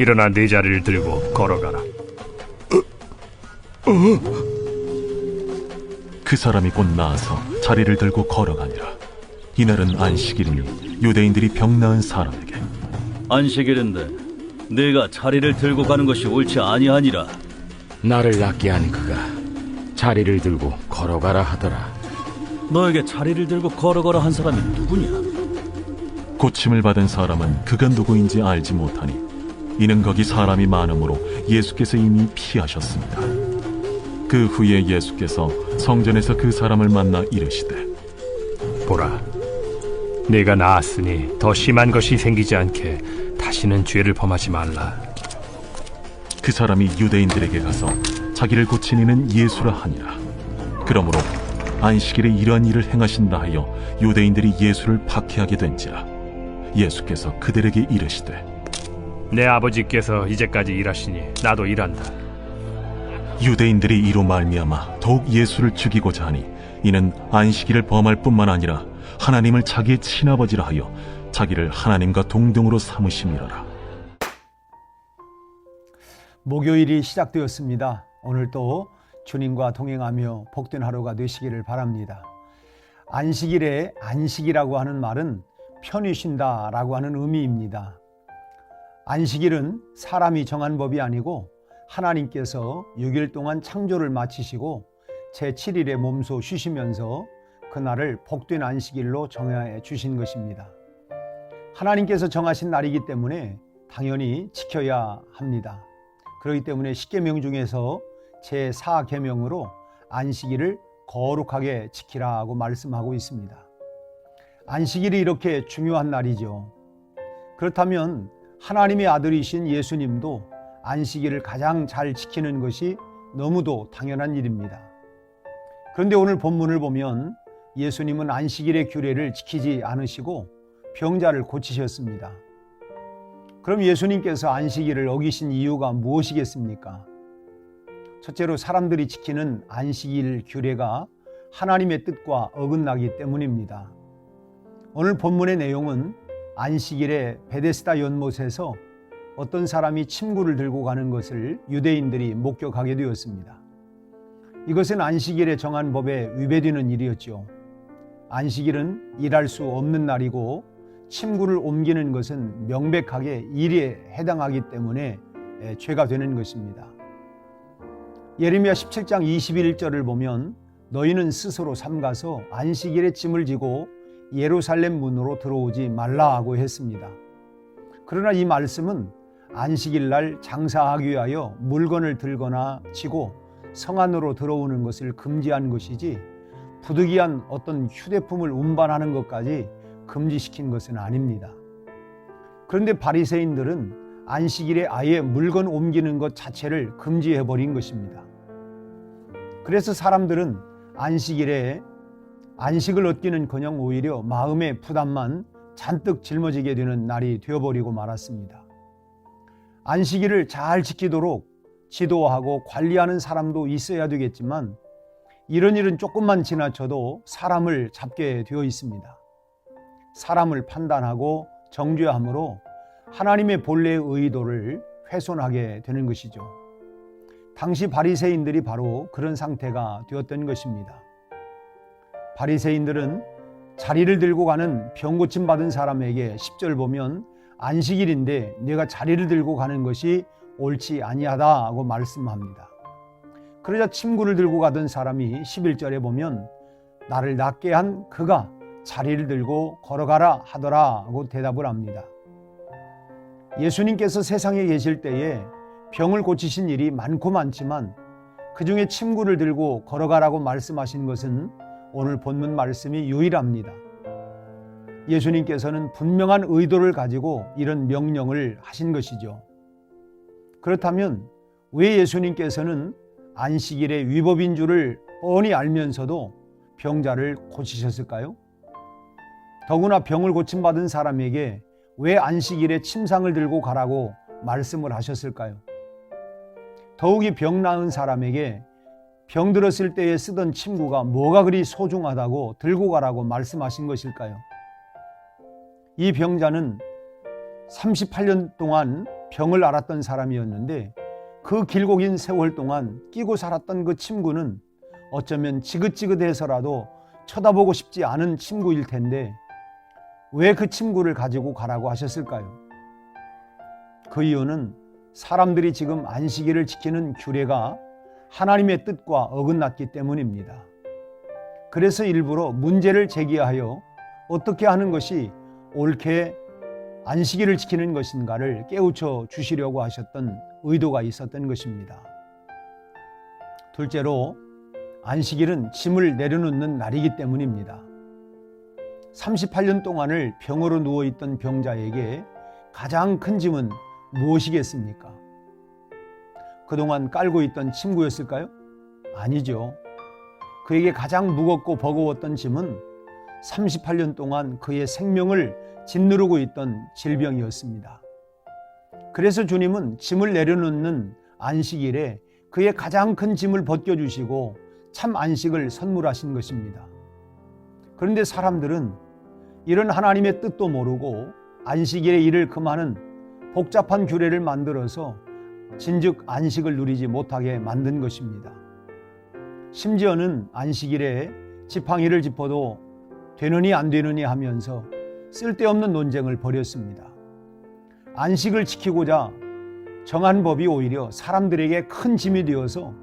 일어나 네 자리를 들고 걸어가라. 그 사람이 곧 나아서 자리를 들고 걸어가니라. 이날은 안식일이니 유대인들이 병 나은 사람에게 안식일인데 네가 자리를 들고 가는 것이 옳지 아니하니라. 나를 낫게 한 그가 자리를 들고 걸어가라 하더라. 너에게 자리를 들고 걸어가라 한 사람이 누구냐? 고침을 받은 사람은 그가 누구인지 알지 못하니 이는 거기 사람이 많음으로 예수께서 이미 피하셨습니다. 그 후에 예수께서 성전에서 그 사람을 만나 이르시되 보라, 네가 나았으니 더 심한 것이 생기지 않게 다시는 죄를 범하지 말라. 그 사람이 유대인들에게 가서 자기를 고친 이는 예수라 하니라. 그러므로 안식일에 이러한 일을 행하신다 하여 유대인들이 예수를 박해하게 된지라. 예수께서 그들에게 이르시되 내 아버지께서 이제까지 일하시니 나도 일한다. 유대인들이 이로 말미암아 더욱 예수를 죽이고자 하니 이는 안식일을 범할 뿐만 아니라 하나님을 자기의 친아버지라 하여 자기를 하나님과 동등으로 삼으심이로라. 목요일이 시작되었습니다. 오늘도 주님과 동행하며 복된 하루가 되시기를 바랍니다. 안식일에 안식이라고 하는 말은 편히 쉰다라고 하는 의미입니다. 안식일은 사람이 정한 법이 아니고 하나님께서 6일 동안 창조를 마치시고 제7일에 몸소 쉬시면서 그날을 복된 안식일로 정해 주신 것입니다. 하나님께서 정하신 날이기 때문에 당연히 지켜야 합니다. 그렇기 때문에 10계명 중에서 제4계명으로 안식일을 거룩하게 지키라고 말씀하고 있습니다. 안식일이 이렇게 중요한 날이죠. 그렇다면 하나님의 아들이신 예수님도 안식일을 가장 잘 지키는 것이 너무도 당연한 일입니다. 그런데 오늘 본문을 보면 예수님은 안식일의 규례를 지키지 않으시고 병자를 고치셨습니다. 그럼 예수님께서 안식일을 어기신 이유가 무엇이겠습니까? 첫째로 사람들이 지키는 안식일 규례가 하나님의 뜻과 어긋나기 때문입니다. 오늘 본문의 내용은 안식일에 베데스다 연못에서 어떤 사람이 침구를 들고 가는 것을 유대인들이 목격하게 되었습니다. 이것은 안식일에 정한 법에 위배되는 일이었죠. 안식일은 일할 수 없는 날이고 침구를 옮기는 것은 명백하게 일에 해당하기 때문에 죄가 되는 것입니다. 예레미야 17장 21절을 보면 너희는 스스로 삼가서 안식일에 짐을 지고 예루살렘 문으로 들어오지 말라고 했습니다. 그러나 이 말씀은 안식일 날 장사하기 위하여 물건을 들거나 지고 성 안으로 들어오는 것을 금지한 것이지 부득이한 어떤 휴대품을 운반하는 것까지 금지시킨 것은 아닙니다. 그런데 바리새인들은 안식일에 아예 물건 옮기는 것 자체를 금지해버린 것입니다. 그래서 사람들은 안식일에 안식을 얻기는커녕 오히려 마음의 부담만 잔뜩 짊어지게 되는 날이 되어버리고 말았습니다. 안식일을 잘 지키도록 지도하고 관리하는 사람도 있어야 되겠지만 이런 일은 조금만 지나쳐도 사람을 잡게 되어 있습니다. 사람을 판단하고 정죄함으로 하나님의 본래의 의도를 훼손하게 되는 것이죠. 당시 바리새인들이 바로 그런 상태가 되었던 것입니다. 바리새인들은 자리를 들고 가는 병 고침 받은 사람에게 10절 보면 안식일인데 내가 자리를 들고 가는 것이 옳지 아니하다고 말씀합니다. 그러자 침구를 들고 가던 사람이 11절에 보면 나를 낫게 한 그가 자리를 들고 걸어가라 하더라고 대답을 합니다. 예수님께서 세상에 계실 때에 병을 고치신 일이 많고 많지만 그 중에 침구를 들고 걸어가라고 말씀하신 것은 오늘 본문 말씀이 유일합니다. 예수님께서는 분명한 의도를 가지고 이런 명령을 하신 것이죠. 그렇다면 왜 예수님께서는 안식일의 위법인 줄을 뻔히 알면서도 병자를 고치셨을까요? 더구나 병을 고침받은 사람에게 왜 안식일에 침상을 들고 가라고 말씀을 하셨을까요? 더욱이 병 나은 사람에게 병 들었을 때에 쓰던 침구가 뭐가 그리 소중하다고 들고 가라고 말씀하신 것일까요? 이 병자는 38년 동안 병을 앓았던 사람이었는데 그 길고 긴 세월 동안 끼고 살았던 그 침구는 어쩌면 지긋지긋해서라도 쳐다보고 싶지 않은 침구일 텐데 왜 그 침구를 가지고 가라고 하셨을까요? 그 이유는 사람들이 지금 안식일을 지키는 규례가 하나님의 뜻과 어긋났기 때문입니다. 그래서 일부러 문제를 제기하여 어떻게 하는 것이 옳게 안식일을 지키는 것인가를 깨우쳐 주시려고 하셨던 의도가 있었던 것입니다. 둘째로 안식일은 짐을 내려놓는 날이기 때문입니다. 38년 동안을 병으로 누워있던 병자에게 가장 큰 짐은 무엇이겠습니까? 그동안 깔고 있던 침구였을까요? 아니죠. 그에게 가장 무겁고 버거웠던 짐은 38년 동안 그의 생명을 짓누르고 있던 질병이었습니다. 그래서 주님은 짐을 내려놓는 안식일에 그의 가장 큰 짐을 벗겨주시고 참 안식을 선물하신 것입니다. 그런데 사람들은 이런 하나님의 뜻도 모르고 안식일의 일을 금하는 복잡한 규례를 만들어서 진즉 안식을 누리지 못하게 만든 것입니다. 심지어는 안식일에 지팡이를 짚어도 되느니 안 되느니 하면서 쓸데없는 논쟁을 벌였습니다. 안식을 지키고자 정한 법이 오히려 사람들에게 큰 짐이 되어서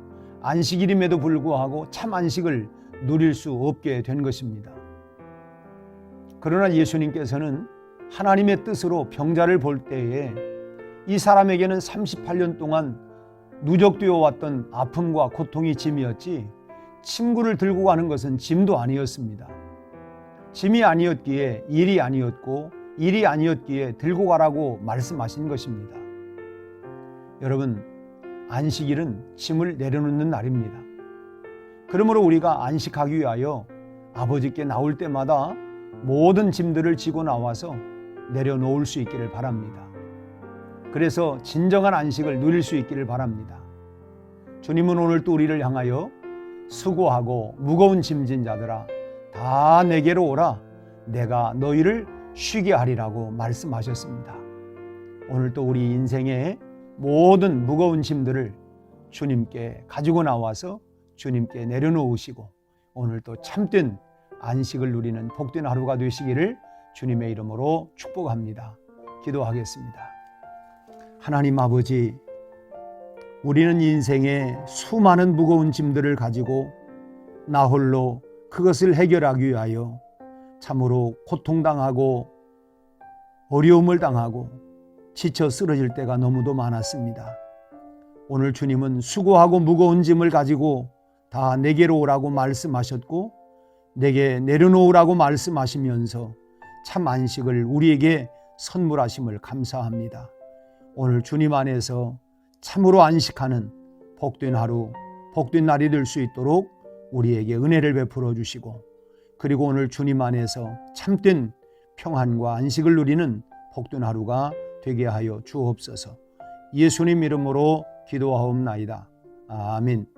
안식일임에도 불구하고 참 안식을 누릴 수 없게 된 것입니다. 그러나 예수님께서는 하나님의 뜻으로 병자를 볼 때에 이 사람에게는 38년 동안 누적되어 왔던 아픔과 고통이 짐이었지 침구를 들고 가는 것은 짐도 아니었습니다. 짐이 아니었기에 일이 아니었고 일이 아니었기에 들고 가라고 말씀하신 것입니다. 여러분, 안식일은 짐을 내려놓는 날입니다. 그러므로 우리가 안식하기 위하여 아버지께 나올 때마다 모든 짐들을 지고 나와서 내려놓을 수 있기를 바랍니다. 그래서 진정한 안식을 누릴 수 있기를 바랍니다. 주님은 오늘 또 우리를 향하여 수고하고 무거운 짐진 자들아 다 내게로 오라 내가 너희를 쉬게 하리라고 말씀하셨습니다. 오늘 또 우리 인생의 모든 무거운 짐들을 주님께 가지고 나와서 주님께 내려놓으시고 오늘 또 참된 안식을 누리는 복된 하루가 되시기를 주님의 이름으로 축복합니다. 기도하겠습니다. 하나님 아버지, 우리는 인생에 수많은 무거운 짐들을 가지고 나 홀로 그것을 해결하기 위하여 참으로 고통당하고 어려움을 당하고 지쳐 쓰러질 때가 너무도 많았습니다. 오늘 주님은 수고하고 무거운 짐을 가지고 다 내게로 오라고 말씀하셨고 내게 내려놓으라고 말씀하시면서 참 안식을 우리에게 선물하심을 감사합니다. 오늘 주님 안에서 참으로 안식하는 복된 하루, 복된 날이 될 수 있도록 우리에게 은혜를 베풀어 주시고 그리고 오늘 주님 안에서 참된 평안과 안식을 누리는 복된 하루가 되게 하여 주옵소서. 예수님 이름으로 기도하옵나이다. 아멘.